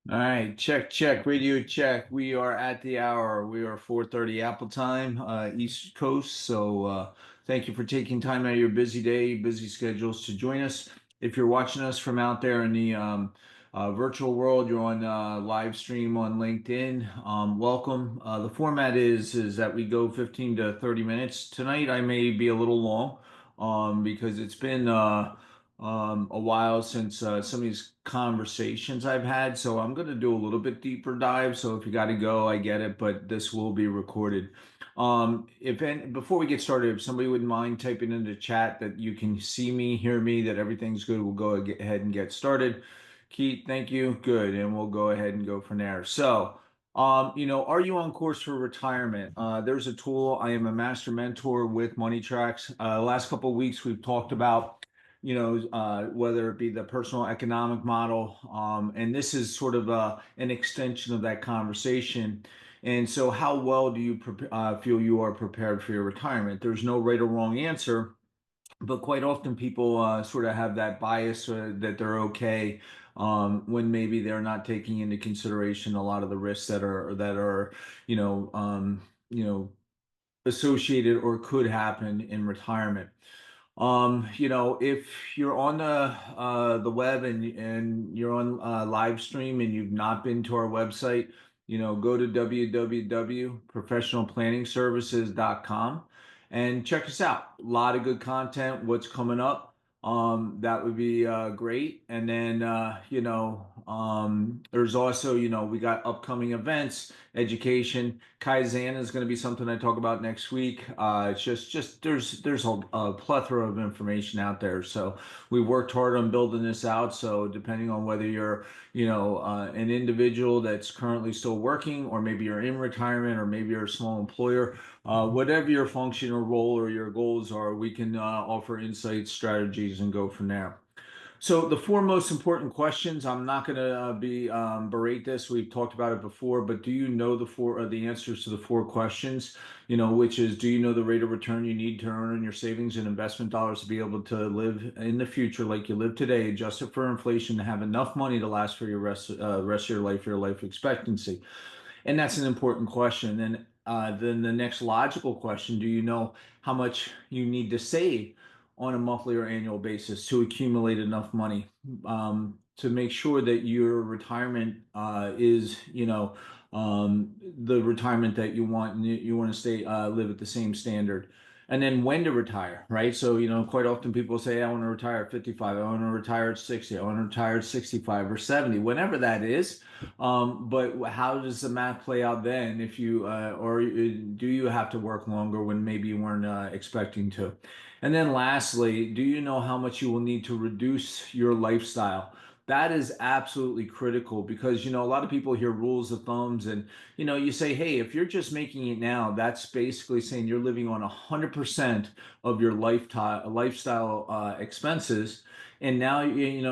All right, check, check, radio check. We are at the hour. We are 4:30 Apple time, East Coast. So thank you for taking time out of your busy day, busy schedules to join us. If you're watching us from out there in the virtual world, you're on live stream on LinkedIn. Welcome. The format is that we go 15 to 30 minutes. Tonight I may be a little long because it's been a while since some of these conversations I've had. So I'm going to do a little bit deeper dive. So if you got to go, I get it, but this will be recorded. If any, before we get started, if somebody wouldn't mind typing into chat that you can see me, hear me, that everything's good, we'll go ahead and get started. Keith, thank you. Good. And we'll go ahead and go from there. So, are you on course for retirement? There's a tool. I am a master mentor with Money Tracks. Last couple of weeks, we've talked about whether it be the personal economic model. And this is sort of an extension of that conversation. And so, how well do you feel you are prepared for your retirement? There's no right or wrong answer, but quite often people sort of have that bias that they're okay when maybe they're not taking into consideration a lot of the risks that are you know um, you know associated or could happen in retirement. If you're on the web and you're on live stream and you've not been to our website, go to www.professionalplanningservices.com and check us out. A lot of good content. What's coming up? That would be great. And then there's also we got upcoming events, education. Kaizen is going to be something I talk about next week. It's just there's a plethora of information out there. So we worked hard on building this out. So depending on whether you're an individual that's currently still working, or maybe you're in retirement, or maybe you're a small employer, whatever your function or role or your goals are, we can offer insights, strategies, and go from there. So the four most important questions, I'm not going to be berate this. We've talked about it before, but do you know the answers to the four questions? Which is, do you know the rate of return you need to earn on your savings and investment dollars to be able to live in the future like you live today, adjusted for inflation, to have enough money to last for your rest of your life, your life expectancy? And that's an important question. And then the next logical question, do you know how much you need to save on a monthly or annual basis to accumulate enough money to make sure that your retirement is, the retirement that you want, and you want to stay live at the same standard. And then when to retire, right? So, quite often people say, I want to retire at 55, I want to retire at 60, I want to retire at 65 or 70, whenever that is. But how does the math play out then if or do you have to work longer when maybe you weren't expecting to? And then lastly, do you know how much you will need to reduce your lifestyle? That is absolutely critical because, a lot of people hear rules of thumbs and, you say, hey, if you're just making it now, that's basically saying you're living on 100% of your lifestyle expenses. And now,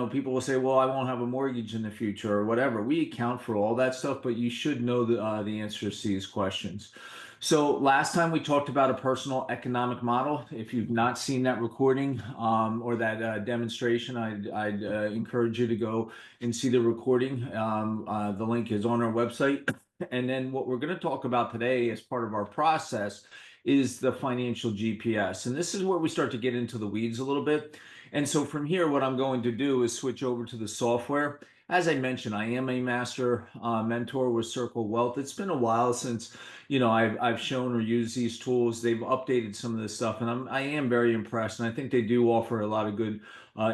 people will say, well, I won't have a mortgage in the future or whatever. We account for all that stuff, but you should know the answers to these questions. So last time we talked about a personal economic model. If you've not seen that recording or that demonstration, I'd encourage you to go and see the recording. The link is on our website. And then what we're going to talk about today as part of our process is the financial GPS. And this is where we start to get into the weeds a little bit. And so from here, what I'm going to do is switch over to the software. As I mentioned, I am a master mentor with Circle Wealth. It's been a while since, I've shown or used these tools. They've updated some of this stuff, and I am very impressed. And I think they do offer a lot of good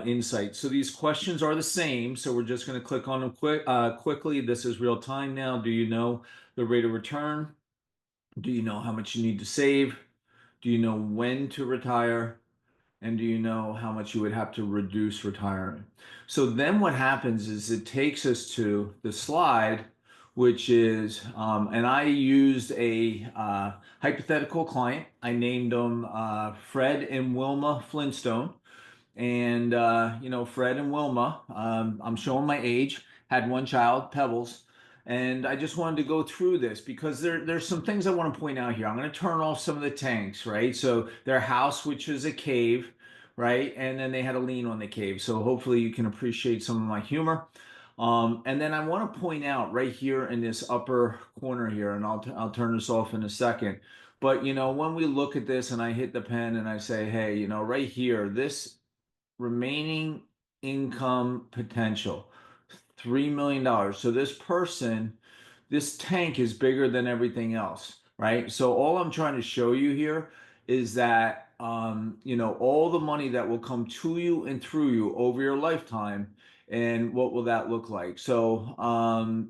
insight. So these questions are the same. So we're just going to click on them quickly. This is real time now. Do you know the rate of return? Do you know how much you need to save? Do you know when to retire? And do you know how much you would have to reduce retirement? So then what happens is it takes us to the slide, which is, and I used a hypothetical client. I named them Fred and Wilma Flintstone. And, Fred and Wilma, I'm showing my age, had one child, Pebbles. And I just wanted to go through this because there's some things I want to point out here. I'm going to turn off some of the tanks, right? So their house, which is a cave, right? And then they had a lien on the cave. So hopefully you can appreciate some of my humor. And then I want to point out right here in this upper corner here, and I'll turn this off in a second. But when we look at this and I hit the pen and I say, hey, right here, this remaining income potential, $3 million. So this person, this tank is bigger than everything else, right? So all I'm trying to show you here is that all the money that will come to you and through you over your lifetime, and what will that look like? So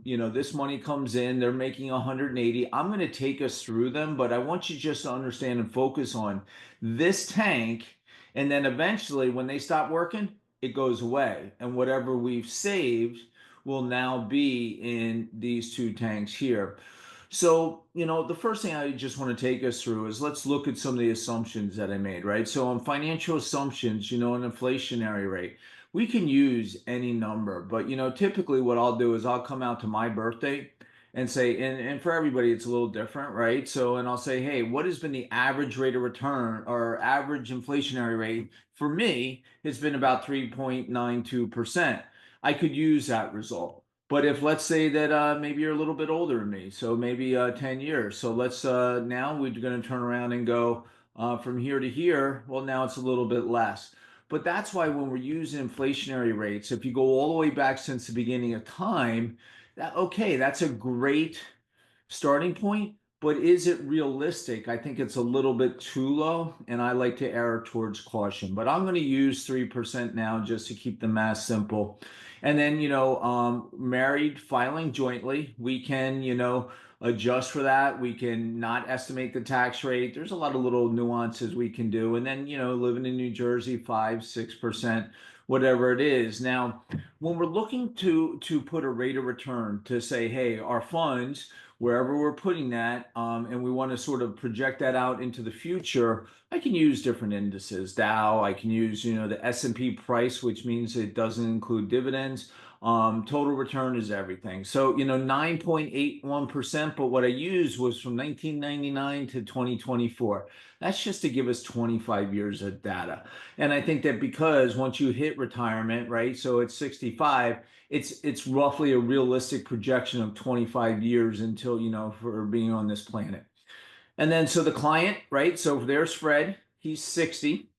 this money comes in, they're making 180. I'm going to take us through them, but I want you just to understand and focus on this tank, and then eventually when they stop working, it goes away, and whatever we've saved will now be in these two tanks here. So, the first thing I just want to take us through is let's look at some of the assumptions that I made, right? So, on financial assumptions, an inflationary rate, we can use any number, but, typically what I'll do is I'll come out to my birthday and say, and for everybody, it's a little different, right? So, and I'll say, hey, what has been the average rate of return or average inflationary rate? For me, it's been about 3.92%. I could use that result. But if let's say that maybe you're a little bit older than me, so maybe 10 years. So let's now we're going to turn around and go from here to here. Well, now it's a little bit less. But that's why when we're using inflationary rates, if you go all the way back since the beginning of time, okay, that's a great starting point, but is it realistic? I think it's a little bit too low, and I like to err towards caution. But I'm going to use 3% now just to keep the math simple. And then, married filing jointly, we can, adjust for that. We can not estimate the tax rate. There's a lot of little nuances we can do. And then, living in New Jersey, 5, 6%, whatever it is. Now, when we're looking to put a rate of return to say, hey, our funds, wherever we're putting that, and we want to sort of project that out into the future, I can use different indices. Dow, I can use, the S&P price, which means it doesn't include dividends. Total return is everything. So, 9.81%, but what I used was from 1999 to 2024. That's just to give us 25 years of data. And I think that because once you hit retirement, right, so it's 65, it's roughly a realistic projection of 25 years until, for being on this planet. And then so the client, right? So there's Fred, he's 60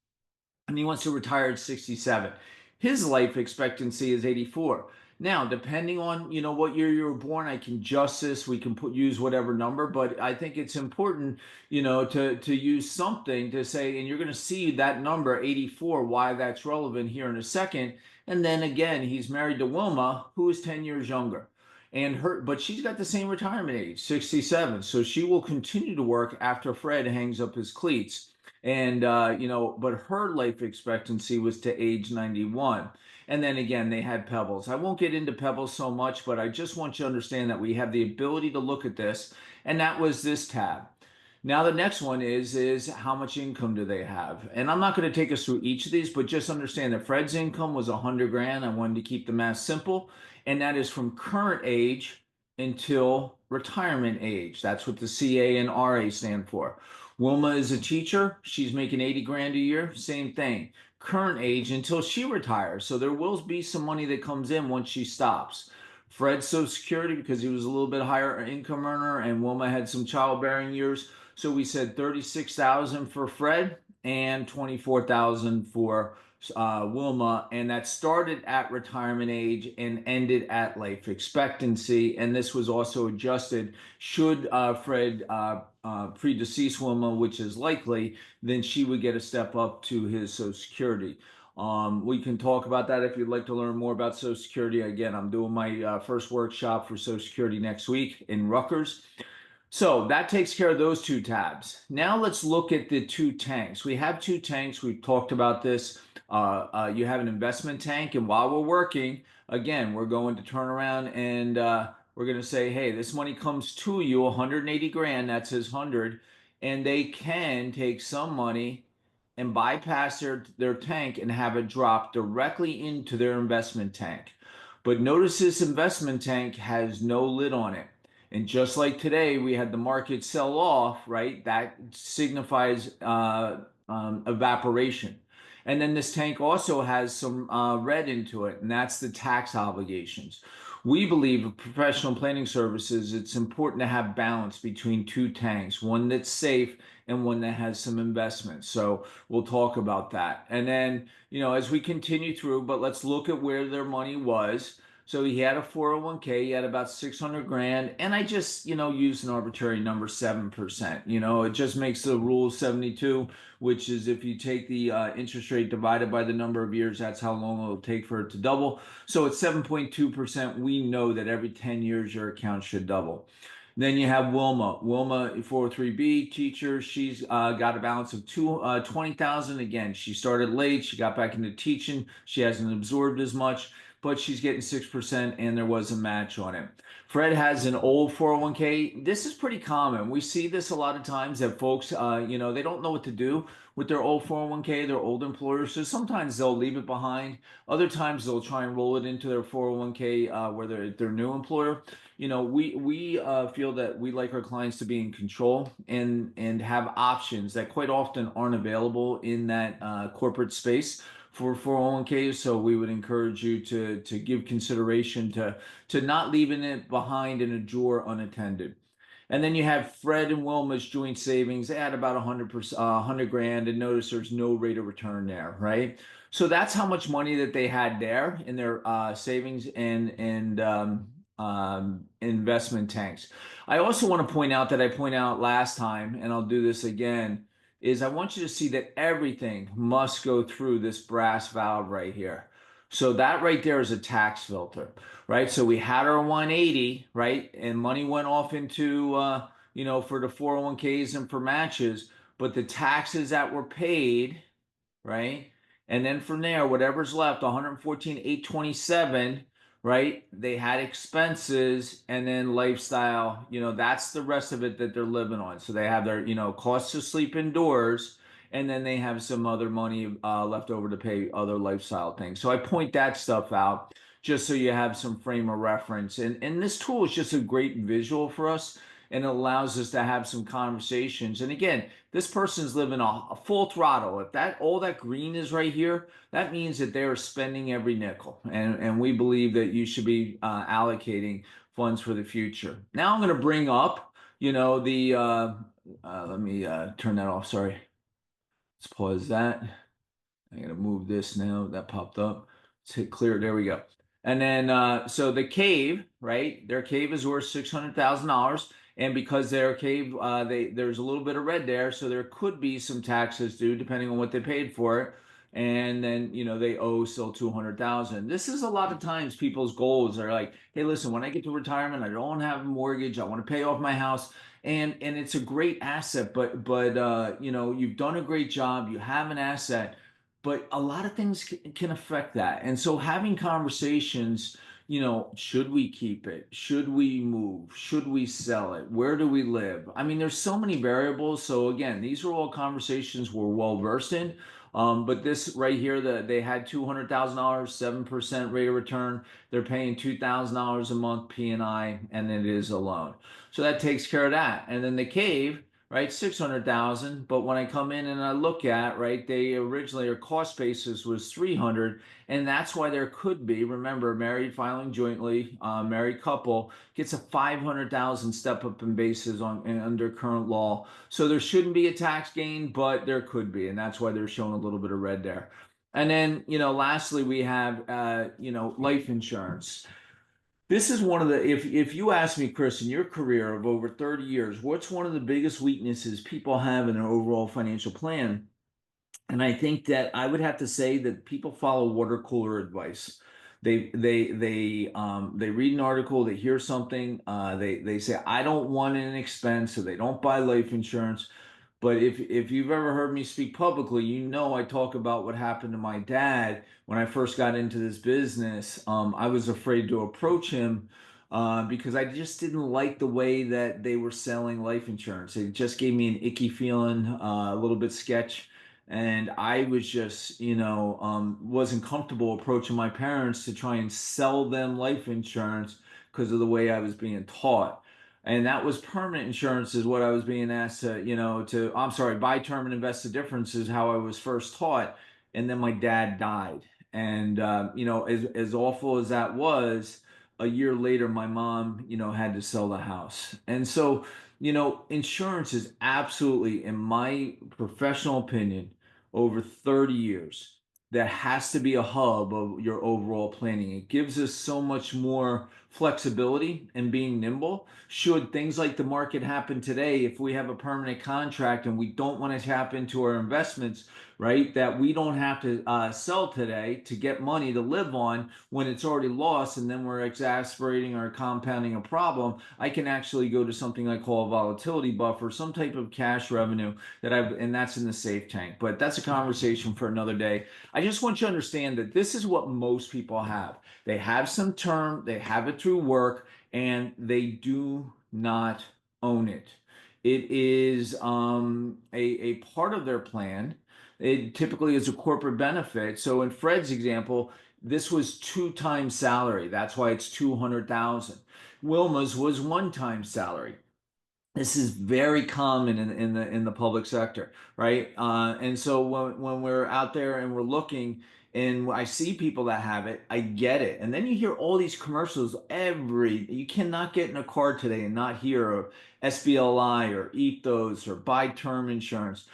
and he wants to retire at 67. His life expectancy is 84. Now, depending on, what year you were born, I can adjust this. We can use whatever number, but I think it's important, to use something to say, and you're going to see that number 84, why that's relevant here in a second. And then again, he's married to Wilma, who is 10 years younger. But she's got the same retirement age, 67. So she will continue to work after Fred hangs up his cleats. And but her life expectancy was to age 91. And then again, they had Pebbles. I won't get into Pebbles so much, but I just want you to understand that we have the ability to look at this, and that was this tab. Now the next one is how much income do they have? And I'm not going to take us through each of these, but just understand that Fred's income was 100 grand. I wanted to keep the math simple, and that is from current age until retirement age. That's what the CA and RA stand for. Wilma is a teacher. She's making 80 grand a year. Same thing. Current age until she retires. So there will be some money that comes in once she stops. Fred's Social Security because he was a little bit higher income earner, and Wilma had some childbearing years. So we said 36,000 for Fred and 24,000 for Wilma, and that started at retirement age and ended at life expectancy. And this was also adjusted should Fred predecease Wilma, which is likely, then she would get a step up to his Social Security. We can talk about that if you'd like to learn more about Social Security. Again, I'm doing my first workshop for Social Security next week in Rutgers. So that takes care of those two tabs. Now let's look at the two tanks. We have two tanks. We've talked about this. You have an investment tank, and while we're working, again, we're going to turn around and we're going to say, hey, this money comes to you, 180 grand, that's his 100, and they can take some money and bypass their tank and have it drop directly into their investment tank. But notice this investment tank has no lid on it. And just like today, we had the market sell off, right? That signifies evaporation. And then this tank also has some red into it, and that's the tax obligations. We believe with professional planning services, it's important to have balance between two tanks, one that's safe and one that has some investment. So we'll talk about that. And then, as we continue through, but let's look at where their money was. So he had a 401k, he had about 600 grand, and I just, used an arbitrary number, 7%. It just makes the rule 72, which is if you take the interest rate divided by the number of years, that's how long it'll take for it to double. So at 7.2%, we know that every 10 years your account should double. Then you have Wilma. Wilma, 403B teacher. She's got a balance of 20,000. Again, she started late. She got back into teaching. She hasn't absorbed as much, but she's getting 6%, and there was a match on it. Fred has an old 401k. This is pretty common. We see this a lot of times that folks, they don't know what to do with their old 401k, their old employers. So sometimes they'll leave it behind. Other times they'll try and roll it into their 401k where they're their new employer. We feel that we like our clients to be in control and have options that quite often aren't available in that corporate space for 401ks. So we would encourage you to give consideration to not leaving it behind in a drawer unattended. And then you have Fred and Wilma's joint savings. They had about 100 grand, and notice there's no rate of return there, right? So that's how much money that they had there in their savings and investment tanks. I also want to point out that I point out last time, and I'll do this again, is I want you to see that everything must go through this brass valve right here. So that right there is a tax filter, right? So we had our 180, right? And money went off into, for the 401ks and for matches, but the taxes that were paid, right? And then from there, whatever's left, 114,827, right? They had expenses and then lifestyle, that's the rest of it that they're living on. So they have their, costs to sleep indoors, and then they have some other money left over to pay other lifestyle things. So I point that stuff out just so you have some frame of reference. And this tool is just a great visual for us, and it allows us to have some conversations. And again, this person's living a full throttle. If that all that green is right here, that means that they're spending every nickel. And we believe that you should be allocating funds for the future. Now I'm going to bring up, the let me turn that off. Sorry. Let's pause that. I'm gonna move this now. That popped up. Let's hit clear. There we go. And then so the cave, right? Their cave is worth $600,000, and because their cave, there's a little bit of red there, so there could be some taxes due depending on what they paid for it. And then they owe still 200,000. This is a lot of times people's goals are like, hey, listen, when I get to retirement, I don't have a mortgage. I want to pay off my house. And it's a great asset, but you've done a great job. You have an asset, but a lot of things can affect that. And so having conversations, should we keep it? Should we move? Should we sell it? Where do we live? I mean, there's so many variables. So again, these are all conversations we're well versed in. But this right here, they had $200,000, 7% rate of return. They're paying $2,000 a month P&I, and it is a loan. So that takes care of that. And then the cave, right, 600,000. But when I come in and I look at, right, they originally, their cost basis was 300, and that's why there could be, remember, married filing jointly, married couple gets a 500,000 step up in basis under current law. So there shouldn't be a tax gain, but there could be, and that's why they're showing a little bit of red there. And then, lastly, we have, life insurance. This is one of the, if you ask me, Chris, in your career of over 30 years, what's one of the biggest weaknesses people have in their overall financial plan? And I think that I would have to say that people follow water cooler advice. They read an article, they hear something, they say, I don't want an expense, so they don't buy life insurance. But if you've ever heard me speak publicly, I talk about what happened to my dad when I first got into this business. I was afraid to approach him because I just didn't like the way that they were selling life insurance. It just gave me an icky feeling, a little bit sketch. And I was just, wasn't comfortable approaching my parents to try and sell them life insurance because of the way I was being taught. And that was permanent insurance is what I was being asked to, I'm sorry, buy term and invest the difference is how I was first taught. and then my dad died. And as awful as that was, a year later, my mom, had to sell the house. And so, insurance is absolutely, in my professional opinion, over 30 years, that has to be a hub of your overall planning. It gives us so much more flexibility and being nimble. Should things like the market happen today, if we have a permanent contract and we don't want to tap into our investments, right, that we don't have to sell today to get money to live on when it's already lost, and then we're exacerbating or compounding a problem, I can actually go to something I call a volatility buffer, some type of cash revenue and that's in the safe tank. But that's a conversation for another day. I just want you to understand that this is what most people have. They have some term, they have it through work, and they do not own it. It is a part of their plan. It typically is a corporate benefit. So in Fred's example, this was 2 times salary. That's why it's 200,000. Wilma's was 1 time salary. This is very common in the public sector, right? And so when we're out there and we're looking, and I see people that have it, I get it. And then you hear all these commercials. You cannot get in a car today and not hear of SBLI or Ethos or buy term insurance.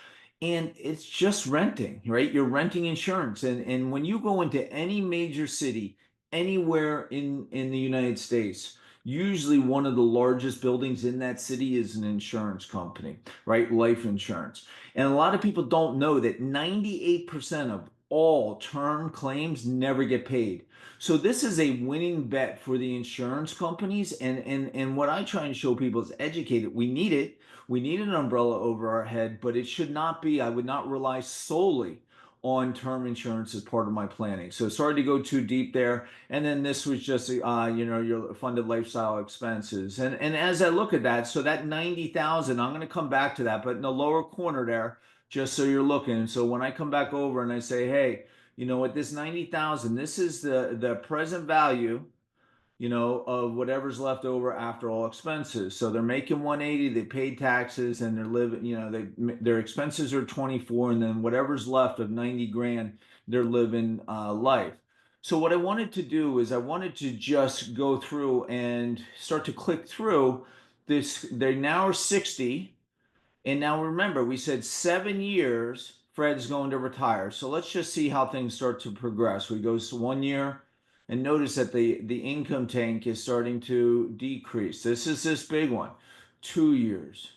And it's just renting, right? You're renting insurance. And when you go into any major city, anywhere in the United States, usually one of the largest buildings in that city is an insurance company, right? Life insurance. And a lot of people don't know that 98% of all term claims never get paid. So this is a winning bet for the insurance companies. And what I try and show people is educate it. We need it. We need an umbrella over our head, but it should not be, I would not rely solely on term insurance as part of my planning. So sorry to go too deep there. And then this was just, your funded lifestyle expenses. And as I look at that, so that 90,000, I'm going to come back to that, but in the lower corner there, just so you're looking. So when I come back over and I say, hey, you know what, this 90,000, this is the present value, of whatever's left over after all expenses. So they're making 180, they paid taxes, and they're living, their expenses are 24, and then whatever's left of 90 grand, they're living life. So what I wanted to do is I wanted to just go through and start to click through this. They now are 60. And now remember, we said 7 years, Fred's going to retire. So let's just see how things start to progress. We go to 1 year, and notice that the income tank is starting to decrease. This is this big one. 2 years,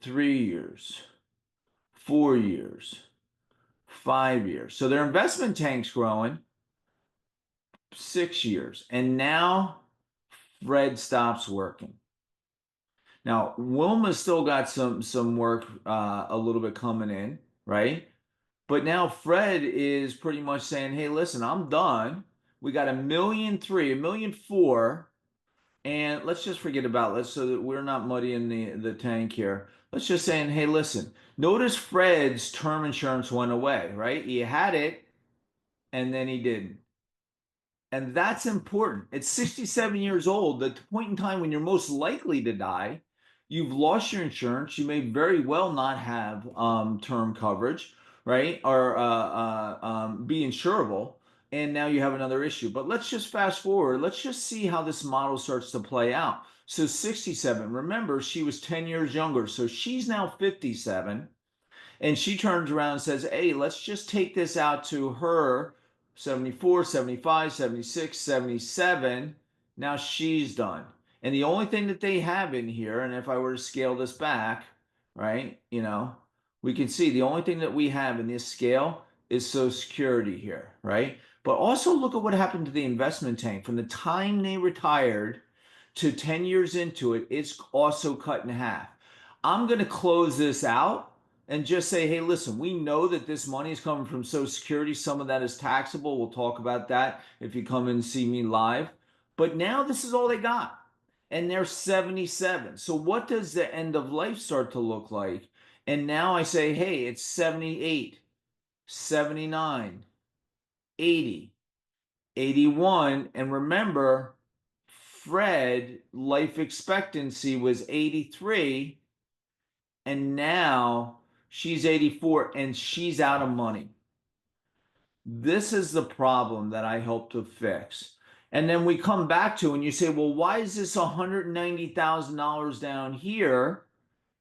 3 years, 4 years, 5 years. So their investment tank's growing. 6 years. And now Fred stops working. Now, Wilma's still got some work a little bit coming in, right? But now Fred is pretty much saying, "Hey, listen, I'm done. We got 1,300,000, 1,400,000, and let's just forget about let's so that we're not muddying the tank here. Let's just saying, hey, listen. Notice Fred's term insurance went away, right? He had it, and then he didn't. And that's important. At 67 years old, the point in time when you're most likely to die, you've lost your insurance. You may very well not have term coverage, right? Or be insurable. And now you have another issue. But let's just fast forward. Let's just see how this model starts to play out. So 67, remember, she was 10 years younger. So she's now 57, and she turns around and says, hey, let's just take this out to her 74, 75, 76, 77. Now she's done. And the only thing that they have in here, and if I were to scale this back, right, we can see the only thing that we have in this scale is Social Security here, right? But also look at what happened to the investment tank. From the time they retired to 10 years into it, it's also cut in half. I'm going to close this out and just say, hey, listen, we know that this money is coming from Social Security. Some of that is taxable. We'll talk about that if you come and see me live. But now this is all they got. And they're 77. So what does the end of life start to look like? And now I say, hey, it's 78, 79, 80, 81. And remember, Fred life expectancy was 83, and now she's 84 and she's out of money. This is the problem that I hope to fix. And then we come back to, and you say, well, why is this $190,000 down here?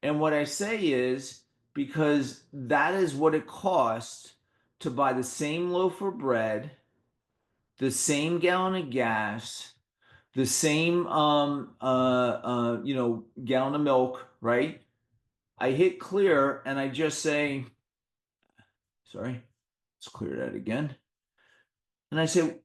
And what I say is because that is what it costs to buy the same loaf of bread, the same gallon of gas, the same gallon of milk, right? I hit clear and I just say, sorry, let's clear that again. And I say,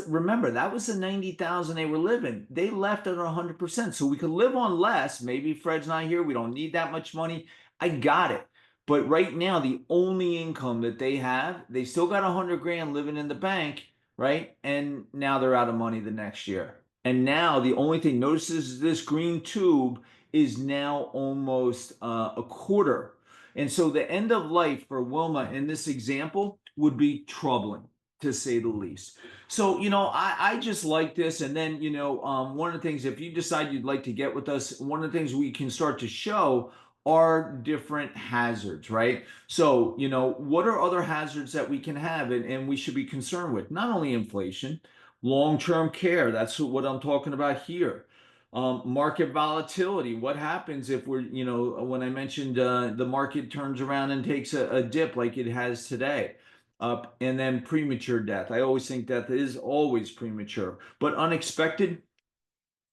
remember, that was the 90,000 they were living. They left at 100%. So we could live on less. Maybe Fred's not here. We don't need that much money. I got it. But right now, the only income that they have, they still got 100 grand living in the bank, right? And now they're out of money the next year. And now the only thing, notice this green tube is now almost a quarter. And so the end of life for Wilma in this example would be troubling, to say the least. So, I just like this. And then, one of the things, if you decide you'd like to get with us, one of the things we can start to show are different hazards, right? So, what are other hazards that we can have and we should be concerned with? Not only inflation, long-term care. That's what I'm talking about here. Market volatility. What happens if when I mentioned the market turns around and takes a dip like it has today? And then premature death. I always think death is always premature, but unexpected,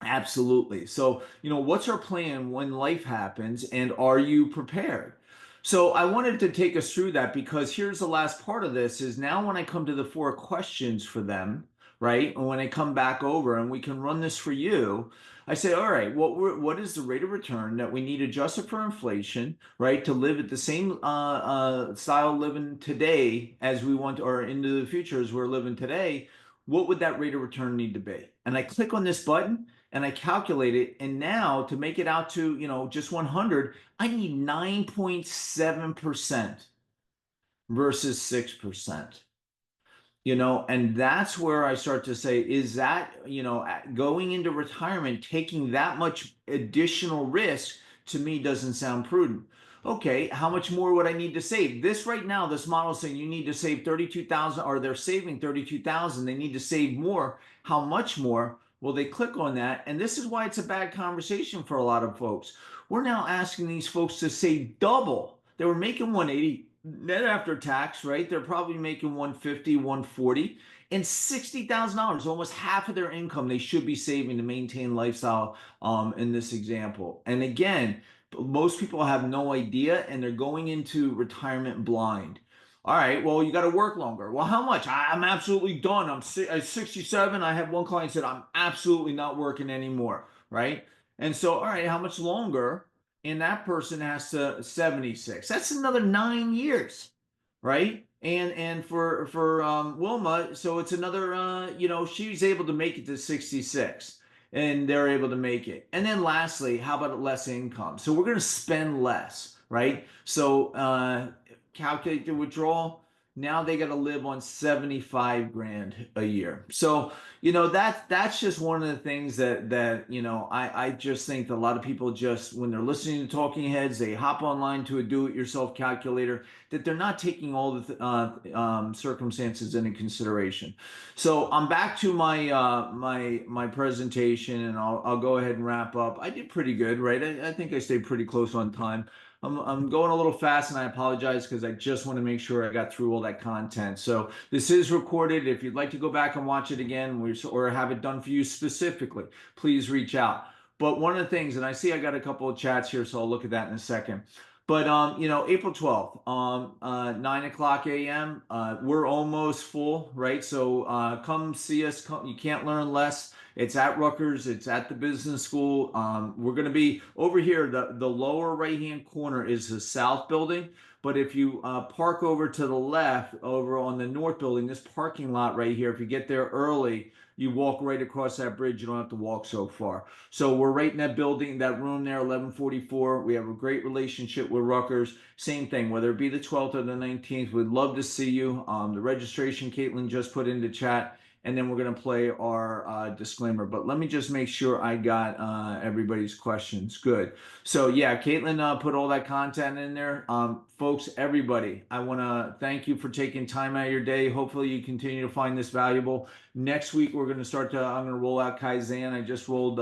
absolutely. So, what's our plan when life happens and are you prepared? So, I wanted to take us through that because here's the last part of this is now when I come to the four questions for them, right? And when I come back over and we can run this for you, I say, all right, what is the rate of return that we need adjusted for inflation, right? To live at the same style of living today as we want, or into the future as we're living today. What would that rate of return need to be? And I click on this button and I calculate it. And now to make it out to, just 100, I need 9.7% versus 6%. And that's where I start to say, is that, going into retirement, taking that much additional risk to me doesn't sound prudent. Okay, how much more would I need to save? This right now, this model is saying you need to save 32,000, or they're saving 32,000. They need to save more. How much more? Well, they click on that. And this is why it's a bad conversation for a lot of folks. We're now asking these folks to save double. They were making 180 net after tax, right? They're probably making 150, 140, and $60,000, almost half of their income they should be saving to maintain lifestyle in this example. And again, most people have no idea and they're going into retirement blind. All right, well, you got to work longer. Well, how much? I'm absolutely done. I'm 67. I have one client said, I'm absolutely not working anymore, right? And so, all right, how much longer? And that person has to 76. That's another 9 years, right? And for Wilma, so it's another she's able to make it to 66 and they're able to make it. And then lastly, how about less income? So we're going to spend less, right? So calculate the withdrawal. Now they got to live on 75 grand a year. So, that's just one of the things that I just think that a lot of people just, when they're listening to talking heads, they hop online to a do-it-yourself calculator, that they're not taking all the circumstances into consideration. So I'm back to my presentation, and I'll go ahead and wrap up. I did pretty good, right? I think I stayed pretty close on time. I'm going a little fast and I apologize because I just want to make sure I got through all that content. So this is recorded. If you'd like to go back and watch it again or have it done for you specifically, please reach out. But one of the things, and I see I got a couple of chats here, so I'll look at that in a second. But April 12th, 9 o'clock a.m. We're almost full, right? So come see us. You can't learn less. It's at Rutgers. It's at the business school. We're going to be over here. The lower right-hand corner is the south building. But if you park over to the left, over on the north building, this parking lot right here, if you get there early, you walk right across that bridge. You don't have to walk so far. So we're right in that building, that room there, 1144. We have a great relationship with Rutgers. Same thing, whether it be the 12th or the 19th, we'd love to see you. The registration, Caitlin just put into chat. and then we're going to play our disclaimer. But let me just make sure I got everybody's questions. Good. So yeah, Caitlin put all that content in there. Folks, everybody, I want to thank you for taking time out of your day. Hopefully you continue to find this valuable. Next week, we're going to I'm going to roll out Kaizen. I just wrote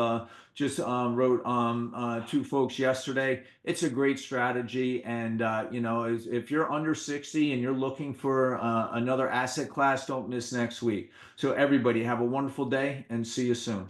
2 folks yesterday. It's a great strategy. And, if you're under 60 and you're looking for another asset class, don't miss next week. So everybody have a wonderful day and see you soon.